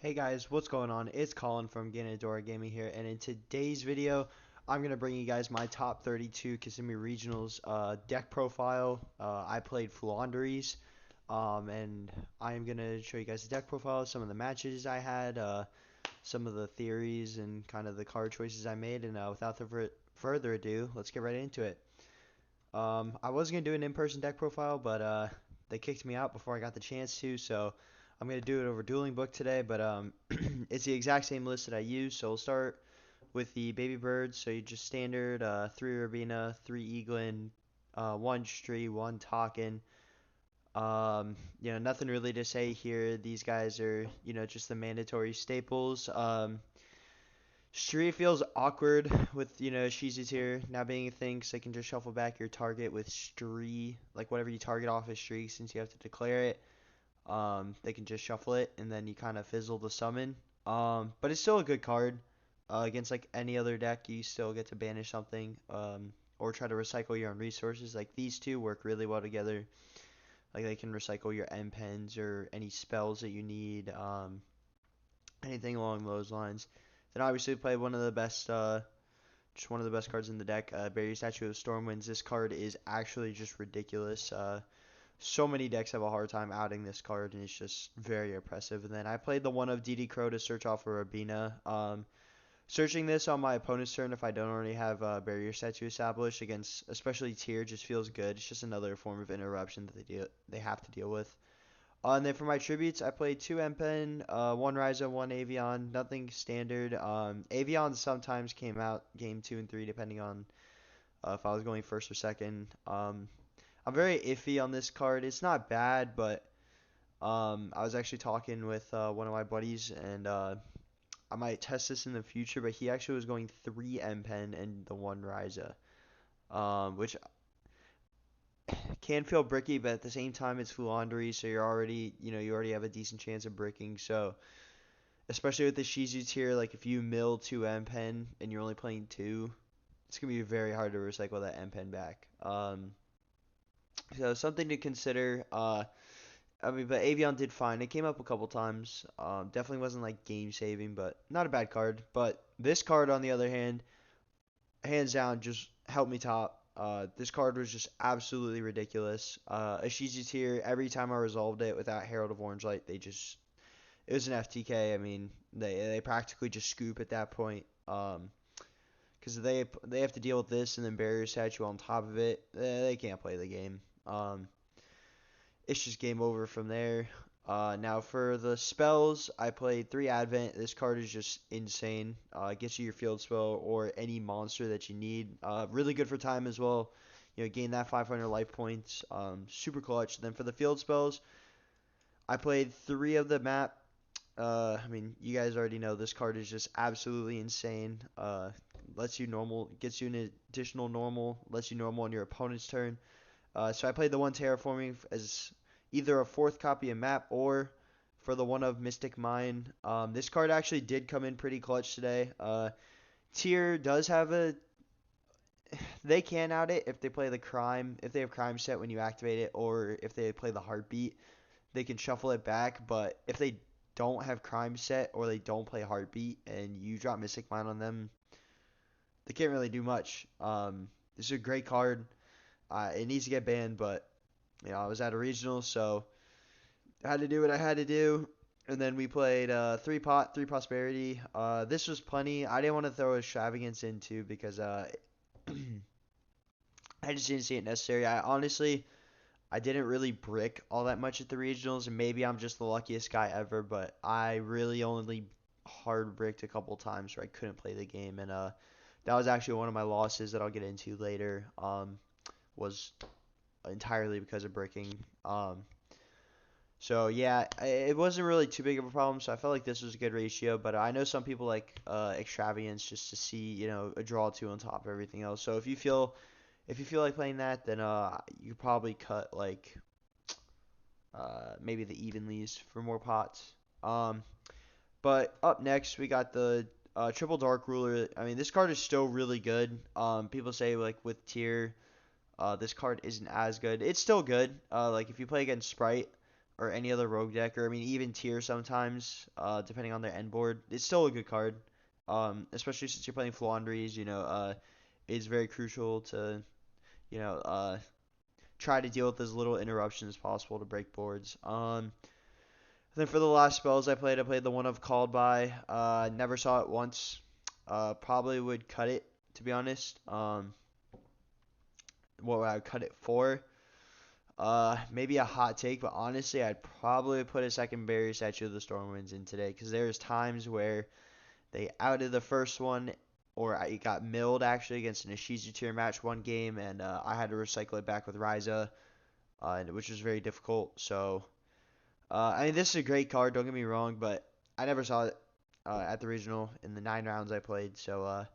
Hey guys, what's going on? It's Colin from Ganadora Gaming here, and in today's video, I'm gonna bring you guys my top 32 Kissimmee Regionals deck profile. I played Floowanderezs, and I'm gonna show you guys the deck profile, some of the matches I had, some of the theories, and kind of the card choices I made. And without further ado, let's get right into it. I was gonna do an in-person deck profile, but they kicked me out before I got the chance to, so I'm gonna do it over Dueling Book today. But it's the exact same list that I used. So we'll start with the Baby Birds. So you just standard 3 Rabina, 3 Eaglin, 1 Stree, 1 Talkin. Nothing really to say here. These guys are, just the mandatory staples. Stree feels awkward with, Shizu's here now being a thing, so they can just shuffle back your target with Stree, like whatever you target off is Stree, since you have to declare it. They can just shuffle it, and then you kind of fizzle the summon. But it's still a good card. Against like any other deck, you still get to banish something, or try to recycle your own resources. Like these two work really well together. Like they can recycle your M pens or any spells that you need, anything along those lines. Then obviously play one of the best, just one of the best cards in the deck, Barrier Statue of Stormwinds. This card is actually just ridiculous. So many decks have a hard time outing this card, and it's just very oppressive. And then I played the one of DD Crow to search off a Rabina. Searching this on my opponent's turn if I don't already have Barrier Statue established against, especially Tier, just feels good. It's just another form of interruption that they have to deal with. And then for my tributes, I played 2 Empen, 1 Ryza, 1 Avian, nothing standard. Avian sometimes came out game 2 and 3 depending on if I was going first or second. I'm very iffy on this card. It's not bad, but I was actually talking with one of my buddies, and I might test this in the future. But he actually was going 3 Empen and the 1 Ryza, which can feel bricky, but at the same time it's Fluandry, so you already have a decent chance of bricking. So especially with the Shizu tier, like if you mill 2 Empen and you're only playing 2, it's gonna be very hard to recycle that Empen back. So something to consider. But Avion did fine. It came up a couple times. Definitely wasn't like game saving, but not a bad card. But this card, on the other hand, hands down, just helped me top. This card was just absolutely ridiculous. Ashizu's here. Every time I resolved it without Herald of Orange Light, it was an FTK. I mean, they practically just scoop at that point. Because they have to deal with this and then Barrier Statue on top of it. They can't play the game. It's just game over from there. Now for the spells, I played 3 Advent. This card is just insane. Gets you your field spell or any monster that you need. Really good for time as well. Gain that 500 life points. Super clutch. Then for the field spells, I played 3 of the map. You guys already know this card is just absolutely insane. Lets you normal, gets you an additional normal, lets you normal on your opponent's turn. So I played the one Terraforming as either a 4th copy of map or for the one of Mystic Mine. This card actually did come in pretty clutch today. Tier does have they can out it if they play the crime, if they have crime set when you activate it, or if they play the heartbeat, they can shuffle it back. But if they don't have crime set or they don't play heartbeat and you drop Mystic Mine on them, they can't really do much. This is a great card. It needs to get banned, but I was at a regional, so I had to do what I had to do. And then we played 3 pot, 3 prosperity. This was plenty. I didn't want to throw extravagance into because I just didn't see it necessary. I didn't really brick all that much at the regionals, and maybe I'm just the luckiest guy ever, but I really only hard bricked a couple times where I couldn't play the game, and that was actually one of my losses that I'll get into later. Was entirely because of bricking. So yeah, it wasn't really too big of a problem. So I felt like this was a good ratio. But I know some people like extravagance just to see a draw 2 on top of everything else. So if you feel like playing that, then you probably cut like maybe the evenlies for more pots. But up next we got the triple dark ruler. I mean, this card is still really good. People say like with tier. This card isn't as good. It's still good. Like if you play against Sprite, or any other rogue deck, or I mean even tier sometimes, depending on their end board. It's still a good card. Especially since you're playing Floowanderezz, it's very crucial to, you know, try to deal with as little interruption as possible to break boards. Then for the last spells I played the one of Called By. Never saw it once. Probably would cut it, to be honest. What would I cut it for? Maybe a hot take, but honestly, I'd probably put a second Barrier Statue of the Stormwinds in today, because there's times where they outed the first one, or it got milled actually against an Ishizu tier match one game, and I had to recycle it back with Ryza, which was very difficult. So, I mean, this is a great card, don't get me wrong, but I never saw it at the regional in the 9 rounds I played. So,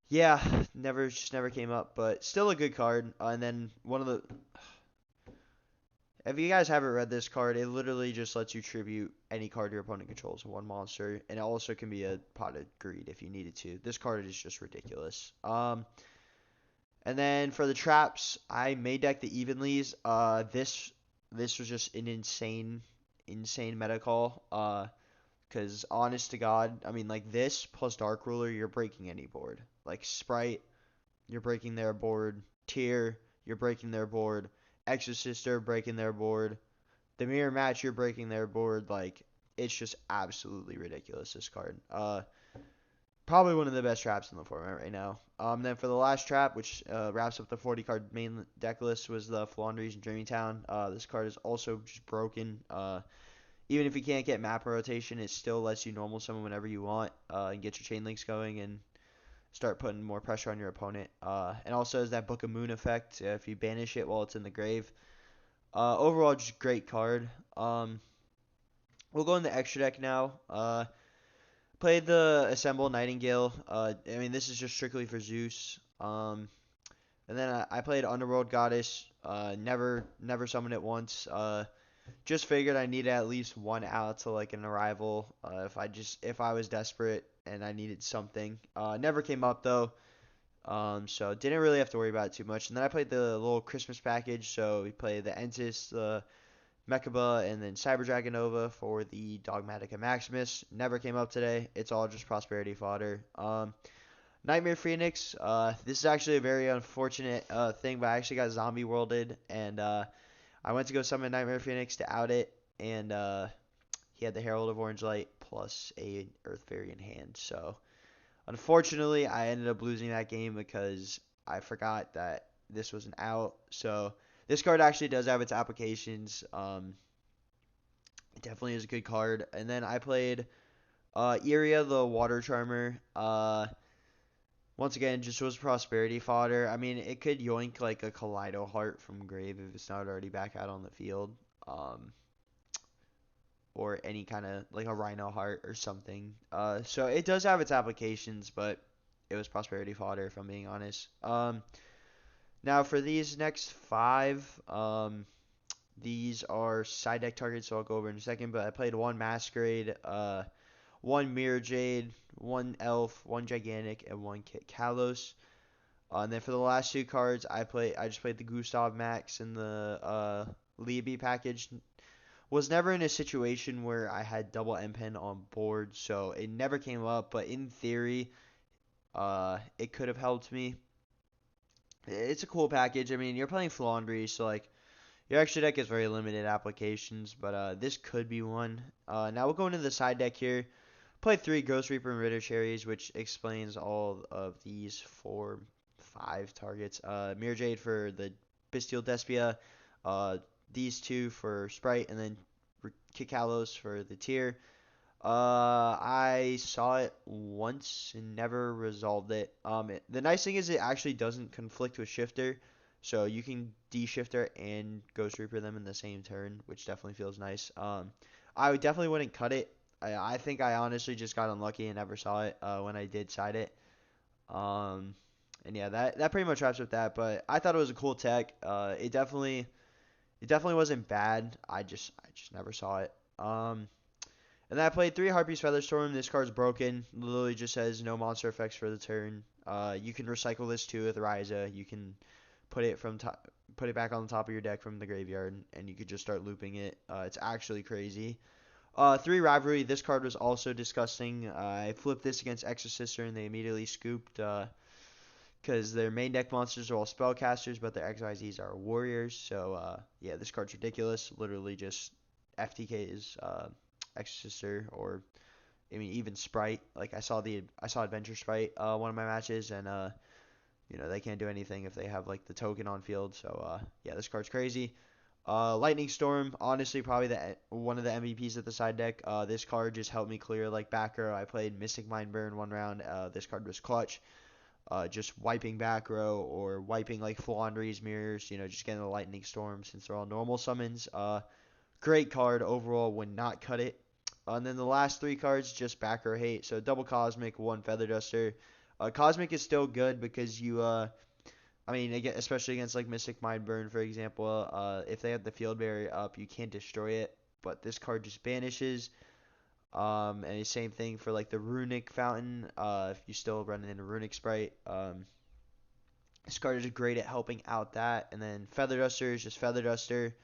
yeah, never came up, but still a good card. And then if you guys haven't read this card, it literally just lets you tribute any card your opponent controls to one monster, and it also can be a Pot of Greed if you needed to. This card is just ridiculous. And then for the traps, I main decked the Evenlies. This was just an insane meta call. Because honest to God, I mean, like this plus Dark Ruler, you're breaking any board. Like Sprite, you're breaking their board. Tier, you're breaking their board. Exorcister, breaking their board. The Mirror Match, you're breaking their board. Like, it's just absolutely ridiculous, this card. Probably one of the best traps in the format right now. Then for the last trap, which wraps up the 40 card main deck list, was the Floowanderezz and Dreaming Town. This card is also just broken. Even if you can't get map rotation, it still lets you normal summon whenever you want and get your chain links going and start putting more pressure on your opponent. And also has that Book of Moon effect if you banish it while it's in the grave. Overall, just great card. We'll go in the extra deck now. Played the Assemble Nightingale. I mean, this is just strictly for Zeus. And then I played Underworld Goddess. Never summoned it once. Just figured I needed at least one out to like an arrival. If I was desperate and I needed something. Never came up though. So didn't really have to worry about it too much. And then I played the little Christmas package. So we played the Entis, the Mechaba, and then Cyber Dragon Nova for the Dogmatica Maximus. Never came up today. It's all just prosperity fodder. Nightmare Phoenix. This is actually a very unfortunate thing, but I actually got zombie worlded, and I went to go summon Nightmare Phoenix to out it, and he had the Herald of Orange Light plus a Earth Fairy in hand. So unfortunately, I ended up losing that game because I forgot that this was an out. So this card actually does have its applications. It definitely is a good card. And then I played Iria, the Water Charmer. Once again, just was prosperity fodder. I mean, it could yoink like a Kaleido Heart from grave if it's not already back out on the field. Or any kind of like a Rhino Heart or something. So it does have its applications, but it was prosperity fodder if I'm being honest. Now for these next 5, these are side deck targets, so I'll go over in a second. But I played one Masquerade, one Mirror Jade, one Elf, one Gigantic, and one Kit Kalos. And then for the last 2 cards, I just played the Gustav Max and the Liabi package. Was never in a situation where I had double MPen on board, so it never came up. But in theory, it could have helped me. It's a cool package. I mean, you're playing Floowanderezz, so like your extra deck has very limited applications, but this could be one. Now we'll go into the side deck here. Played 3 Ghost Reaper and Ritter Cherries, which explains all of these 5 targets. Mirror Jade for the Bestial Despia, these 2 for Sprite, and then Kikalos for the tier. I saw it once and never resolved it. The nice thing is it actually doesn't conflict with Shifter, so you can D-Shifter and Ghost Reaper them in the same turn, which definitely feels nice. I definitely wouldn't cut it. I think I honestly just got unlucky and never saw it when I did side it. And yeah, that pretty much wraps up that. But I thought it was a cool tech. It definitely wasn't bad. I just never saw it. And then I played 3 Harpy's Featherstorm. This card's broken. Literally just says no monster effects for the turn. You can recycle this too with Ryza. You can put it from put it back on the top of your deck from the graveyard, and you could just start looping it. It's actually crazy. 3 Rivalry. This card was also disgusting. I flipped this against Exorcister, and they immediately scooped. Because their main deck monsters are all spellcasters, but their XYZs are warriors. So, yeah, this card's ridiculous. Literally just FTK's Exorcister, or I mean even Sprite. Like I saw Adventure Sprite one of my matches, and they can't do anything if they have like the token on field. So yeah, this card's crazy. Lightning Storm, honestly, probably one of the MVPs at the side deck. This card just helped me clear like back row. I played Mystic Mind Burn one round. This card was clutch. Just wiping back row or wiping like Floowanderezs mirrors. Just getting the Lightning Storm since they're all normal summons. Great card overall. Would not cut it. And then the last 3 cards, just back row hate. So double Cosmic, 1 Feather Duster. Cosmic is still good because I mean, again, especially against like Mystic Mind Burn, for example, if they have the field barrier up, you can't destroy it. But this card just banishes. And the same thing for like the Runic Fountain. If you still running in a Runic Sprite, this card is great at helping out that. And then Feather Duster is just Feather Duster.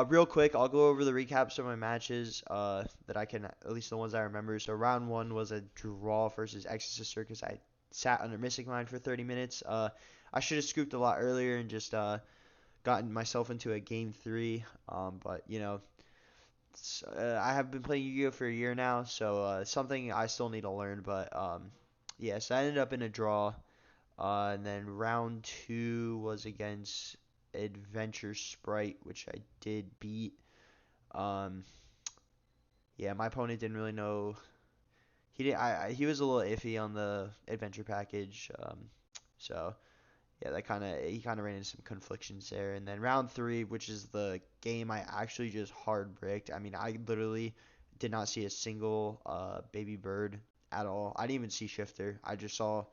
Real quick, I'll go over the recaps of my matches that I can, at least the ones I remember. So round 1 was a draw versus Exorcister because I sat under Mystic Mind for 30 minutes. I should have scooped a lot earlier and just gotten myself into a game 3. But I have been playing Yu-Gi-Oh for a year now, so something I still need to learn. But yeah, so I ended up in a draw. And then round 2 was against Adventure Sprite, which I did beat. Um, yeah, my opponent didn't really know. He was a little iffy on the adventure package. So yeah, he kind of ran into some conflictions there. And then round 3, which is the game I actually just hard bricked. I mean, I literally did not see a single baby bird at all. I didn't even see Shifter. I just saw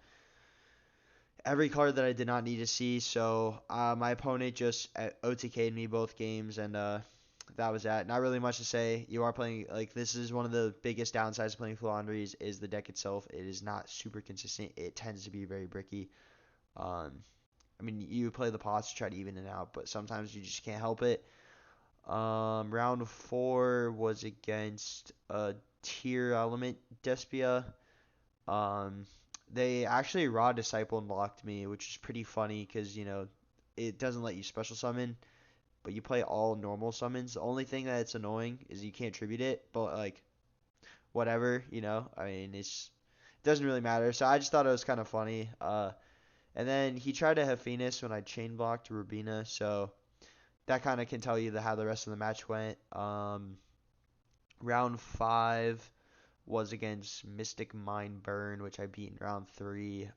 every card that I did not need to see. So my opponent just OTK'd me both games, and that was that. Not really much to say. You are playing, like, this is one of the biggest downsides of playing Floowanderezs is the deck itself. It is not super consistent. It tends to be very bricky. Um, I mean, you play the pots to try to even it out, but sometimes you just can't help it. Round 4 was against Tier Element Despia. Um, they actually Raw Disciple unlocked me, which is pretty funny because, it doesn't let you special summon, but you play all normal summons. The only thing that's annoying is you can't tribute it, but, like, whatever, I mean, it doesn't really matter. So I just thought it was kind of funny. And then he tried to have Venus when I chain blocked Rubina, so that kind of can tell you how the rest of the match went. Round 5 was against Mystic Mind Burn, which I beat in round 3.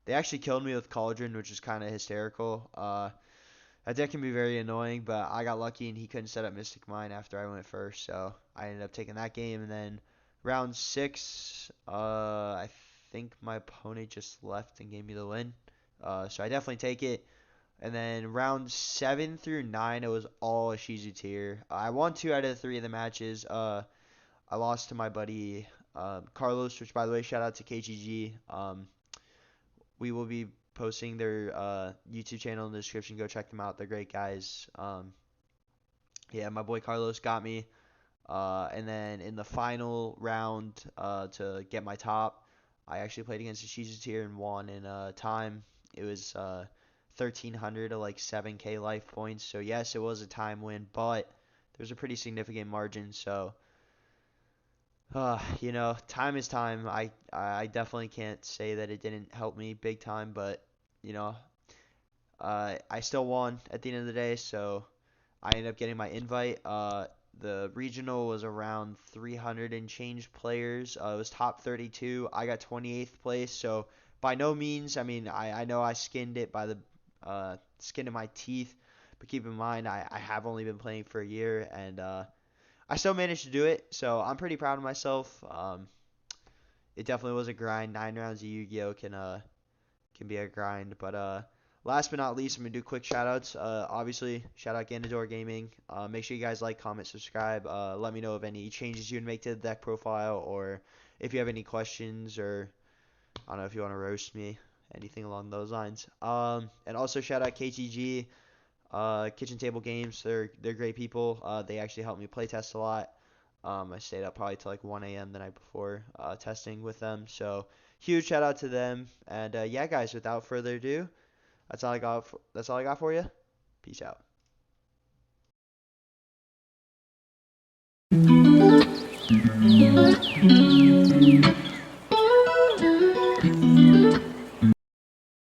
They actually killed me with Cauldron, which is kind of hysterical. That deck can be very annoying, but I got lucky and he couldn't set up Mystic Mind after I went first, so I ended up taking that game. And then round 6, I think my opponent just left and gave me the win. So I definitely take it. And then round 7 through 9, it was all a Shizu tier. I won 2 out of the 3 of the matches. I lost to my buddy Carlos, which, by the way, shout out to KGG. We will be posting their YouTube channel in the description. Go check them out. They're great guys. Yeah, my boy Carlos got me. And then in the final round to get my top, I actually played against the Shizu tier and won in time. It was 1,300 to like 7K life points. So yes, it was a time win, but there's a pretty significant margin. So time is time. I definitely can't say that it didn't help me big time, but you know, I still won at the end of the day. So I ended up getting my invite. The regional was around 300 and change players. It was top 32. I got 28th place. So by no means, I mean, I know I skinned it by the skin of my teeth. But keep in mind, I have only been playing for a year, and I still managed to do it. So I'm pretty proud of myself. It definitely was a grind. 9 rounds of Yu-Gi-Oh can be a grind. But last but not least, I'm gonna do quick shout outs. Obviously, shout out Ganador Gaming. Make sure you guys like, comment, subscribe. Let me know of any changes you would make to the deck profile, or if you have any questions, or I don't know if you want to roast me. anything along those lines. And also shout out KTG, Kitchen Table Games. They're great people. They actually helped me play test a lot. I stayed up probably till like 1 a.m. the night before testing with them. So huge shout out to them. And yeah, guys, without further ado, that's all I got for you. Peace out.